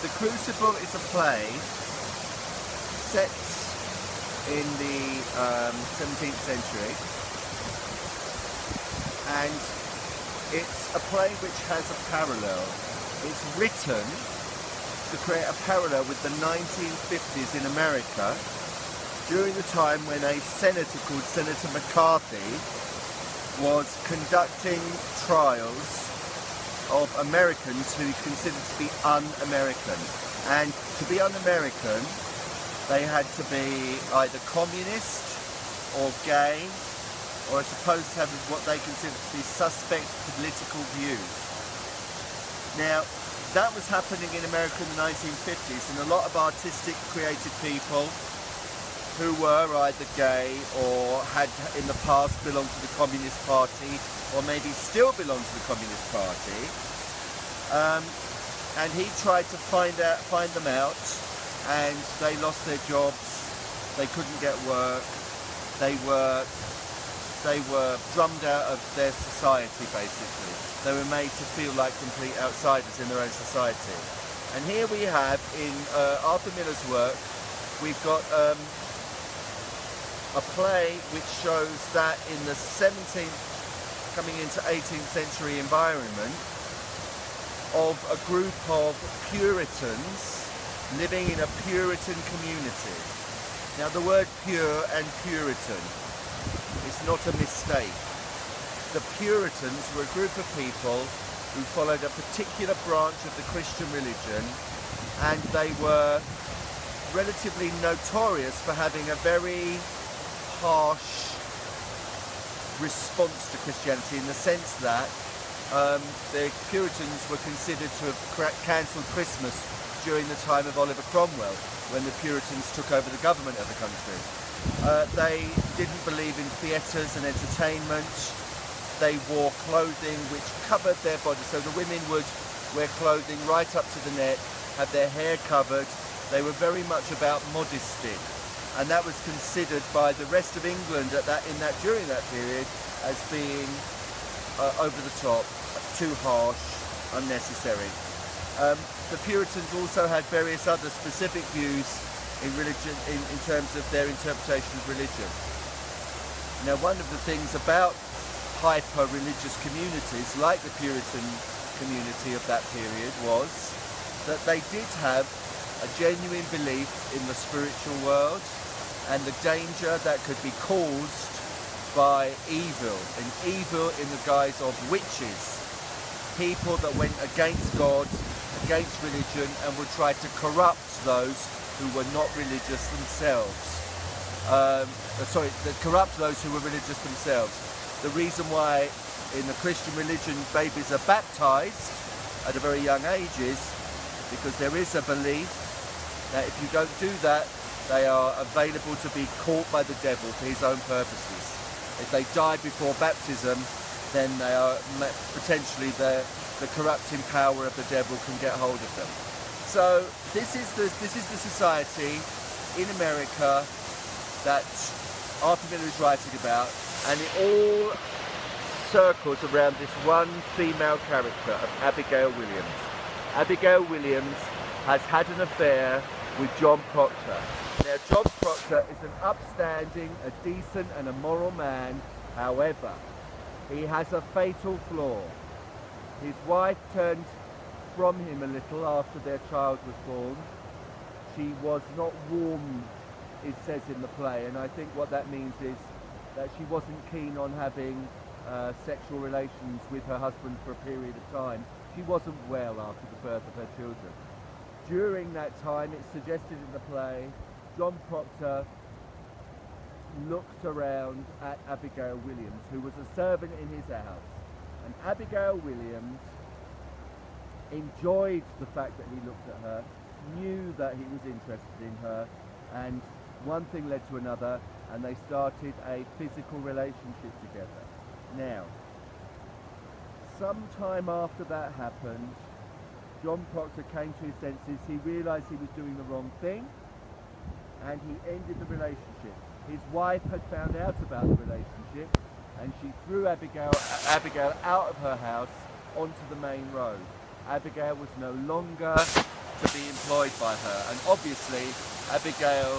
The Crucible is a play set in the 17th century, and it's a play which has a parallel. It's written to create a parallel with the 1950s in America, during the time when a senator called Senator McCarthy was conducting trials of Americans who he considered to be un-American. And to be un-American, they had to be either communist or gay, or supposed to have what they considered to be suspect political views. Now, that was happening in America in the 1950s, and a lot of artistic, creative people who were either gay or had in the past belonged to the Communist Party, or maybe still belong to the Communist Party, and he tried to find them out, and they lost their jobs, they couldn't get work, they were drummed out of their society basically. They were made to feel like complete outsiders in their own society. And here we have, in Arthur Miller's work, we've got a play which shows that in the 17th coming into 18th century environment of a group of Puritans living in a Puritan community. Now the word pure and Puritan is not a mistake. The Puritans were a group of people who followed a particular branch of the Christian religion, and they were relatively notorious for having a very harsh response to Christianity, in the sense that the Puritans were considered to have cancelled Christmas during the time of Oliver Cromwell, when the Puritans took over the government of the country. They didn't believe in theatres and entertainment. They wore clothing which covered their bodies, so the women would wear clothing right up to the neck, have their hair covered. They were very much about modesty, and that was considered by the rest of England during that period as being over the top, too harsh, unnecessary. The Puritans also had various other specific views in religion, in terms of their interpretation of religion. Now, one of the things about hyper-religious communities like the Puritan community of that period was that they did have a genuine belief in the spiritual world and the danger that could be caused by evil, and evil in the guise of witches, people that went against God, against religion, and would try to corrupt those who were not religious themselves. Corrupt those who were religious themselves. The reason why in the Christian religion babies are baptized at a very young age is because there is a belief that if you don't do that, they are available to be caught by the devil for his own purposes. If they die before baptism, then they are potentially the corrupting power of the devil can get hold of them. So this is the society in America that Arthur Miller is writing about, and it all circles around this one female character of Abigail Williams. Abigail Williams has had an affair with John Proctor. Now, John Proctor is an upstanding, a decent and a moral man. However, he has a fatal flaw. His wife turned from him a little after their child was born. She was not warm, it says in the play, and I think what that means is that she wasn't keen on having sexual relations with her husband for a period of time. She wasn't well after the birth of her children. During that time, it's suggested in the play, John Proctor looked around at Abigail Williams, who was a servant in his house. And Abigail Williams enjoyed the fact that he looked at her, knew that he was interested in her, and one thing led to another, and they started a physical relationship together. Now, sometime after that happened, John Proctor came to his senses. He realised he was doing the wrong thing, and he ended the relationship. His wife had found out about the relationship, and she threw Abigail out of her house onto the main road. Abigail was no longer to be in employed by her. And obviously Abigail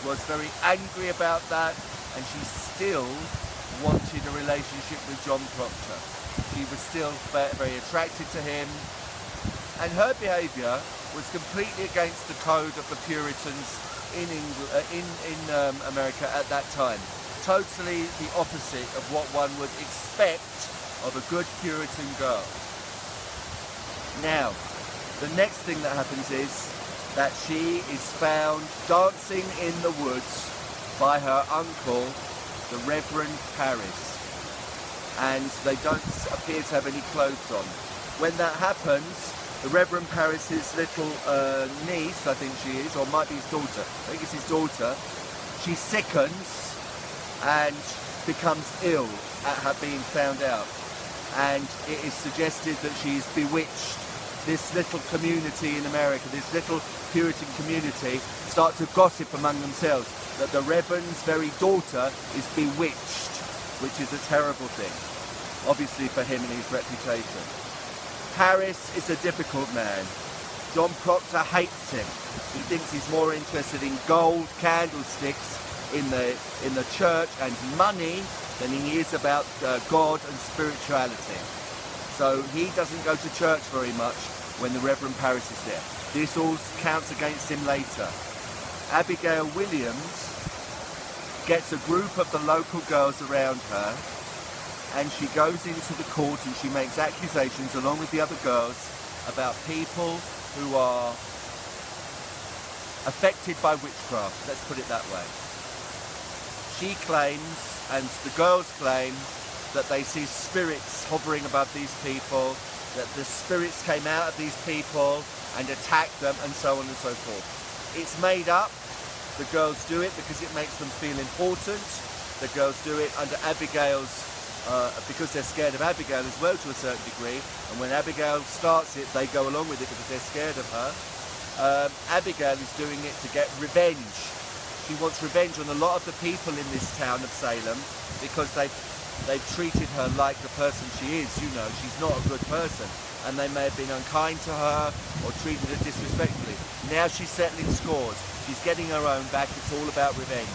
was very angry about that, and she still wanted a relationship with John Proctor. She was still very attracted to him, and her behaviour was completely against the code of the Puritans in America at that time. Totally the opposite of what one would expect of a good Puritan girl. Now, the next thing that happens is that she is found dancing in the woods by her uncle, the Reverend Paris, and they don't appear to have any clothes on. When that happens, the Reverend Paris's little niece, I think she is, or might be his daughter, I think it's his daughter, she sickens and becomes ill at her being found out, and it is suggested that she is bewitched. This little community in America, this little Puritan community, start to gossip among themselves that the Reverend's very daughter is bewitched, which is a terrible thing, obviously for him and his reputation. Paris is a difficult man. John Proctor hates him. He thinks he's more interested in gold candlesticks in the church and money than he is about God and spirituality. So he doesn't go to church very much when the Reverend Paris is there. This all counts against him later. Abigail Williams gets a group of the local girls around her, and she goes into the court and she makes accusations along with the other girls about people who are affected by witchcraft, let's put it that way. She claims, and the girls claim, that they see spirits hovering above these people, that the spirits came out of these people and attacked them, and so on and so forth. It's made up. The girls do it because it makes them feel important. The girls do it under Abigail's, because they're scared of Abigail as well to a certain degree, and when Abigail starts it, they go along with it because they're scared of her. Abigail is doing it to get revenge. She wants revenge on a lot of the people in this town of Salem because they've treated her like the person she is. You know, she's not a good person, and they may have been unkind to her or treated her disrespectfully. Now she's settling scores. She's getting her own back. It's all about revenge.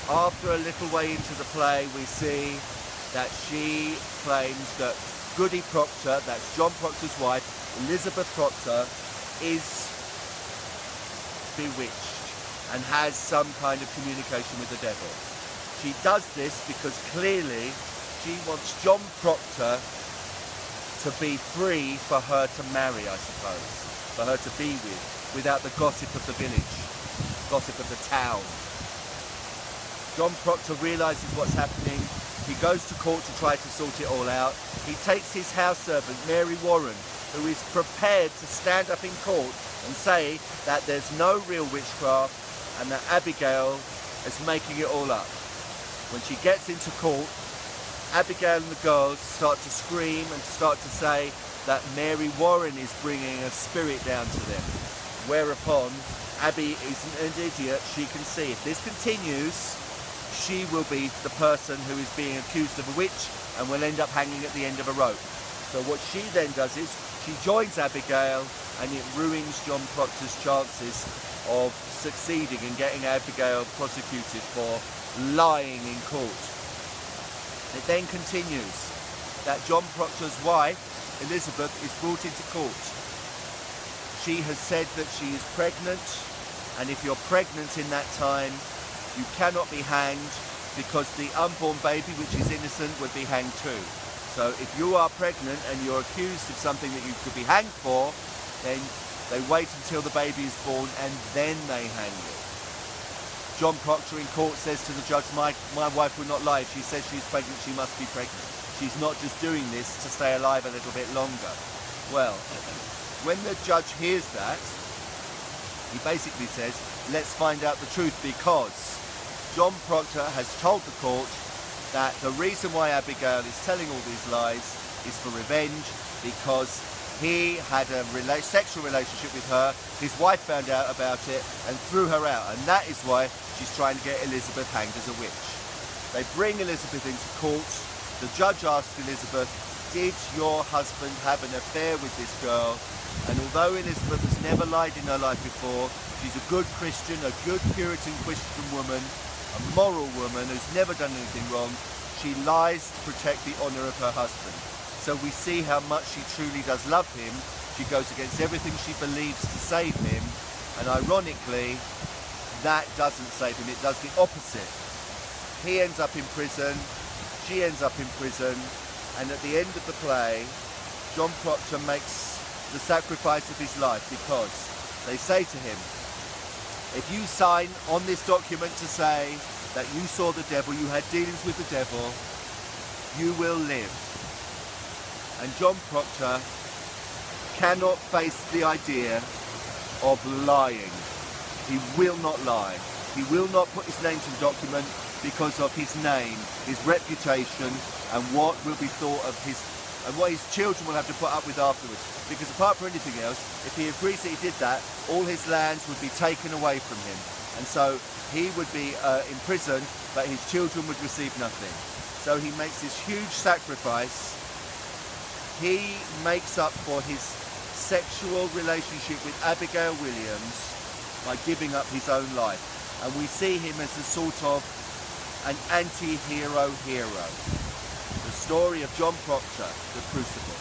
After a little way into the play, we see that she claims that Goody Proctor, that's John Proctor's wife, Elizabeth Proctor, is bewitched and has some kind of communication with the devil. She does this because clearly she wants John Proctor to be free for her to marry, I suppose, for her to be with, without the gossip of the village, gossip of the town. John Proctor realises what's happening. He goes to court to try to sort it all out. He takes his house servant, Mary Warren, who is prepared to stand up in court and say that there's no real witchcraft and that Abigail is making it all up. When she gets into court, Abigail and the girls start to scream and start to say that Mary Warren is bringing a spirit down to them. Whereupon Abby isn't an idiot. She can see if this continues, she will be the person who is being accused of a witch and will end up hanging at the end of a rope. So what she then does is she joins Abigail, and it ruins John Proctor's chances of succeeding in getting Abigail prosecuted for lying in court. It then continues that John Proctor's wife, Elizabeth, is brought into court. She has said that she is pregnant, and if you're pregnant in that time, you cannot be hanged because the unborn baby, which is innocent, would be hanged too. So if you are pregnant and you're accused of something that you could be hanged for, then they wait until the baby is born and then they hang you. John Proctor in court says to the judge, my wife will not lie. If she says she's pregnant, she must be pregnant. She's not just doing this to stay alive a little bit longer. Well, when the judge hears that, he basically says, let's find out the truth, because John Proctor has told the court that the reason why Abigail is telling all these lies is for revenge, because he had a sexual relationship with her, his wife found out about it and threw her out, and that is why she's trying to get Elizabeth hanged as a witch. They bring Elizabeth into court. The judge asks Elizabeth, did your husband have an affair with this girl? And although Elizabeth has never lied in her life before, she's a good Christian, a good Puritan Christian woman, a moral woman who's never done anything wrong. She lies to protect the honour of her husband. So we see how much she truly does love him. She goes against everything she believes to save him. And ironically, that doesn't save him, it does the opposite. He ends up in prison, she ends up in prison, and at the end of the play, John Proctor makes the sacrifice of his life because they say to him, if you sign on this document to say that you saw the devil, you had dealings with the devil, you will live. And John Proctor cannot face the idea of lying. He will not lie. He will not put his name to the document because of his name, his reputation, and what will be thought of his, and what his children will have to put up with afterwards. Because apart from anything else, if he agrees that he did that, all his lands would be taken away from him. And so he would be imprisoned, but his children would receive nothing. So he makes this huge sacrifice. He makes up for his sexual relationship with Abigail Williams by giving up his own life. And we see him as a sort of an anti-hero hero. The story of John Proctor, The Crucible.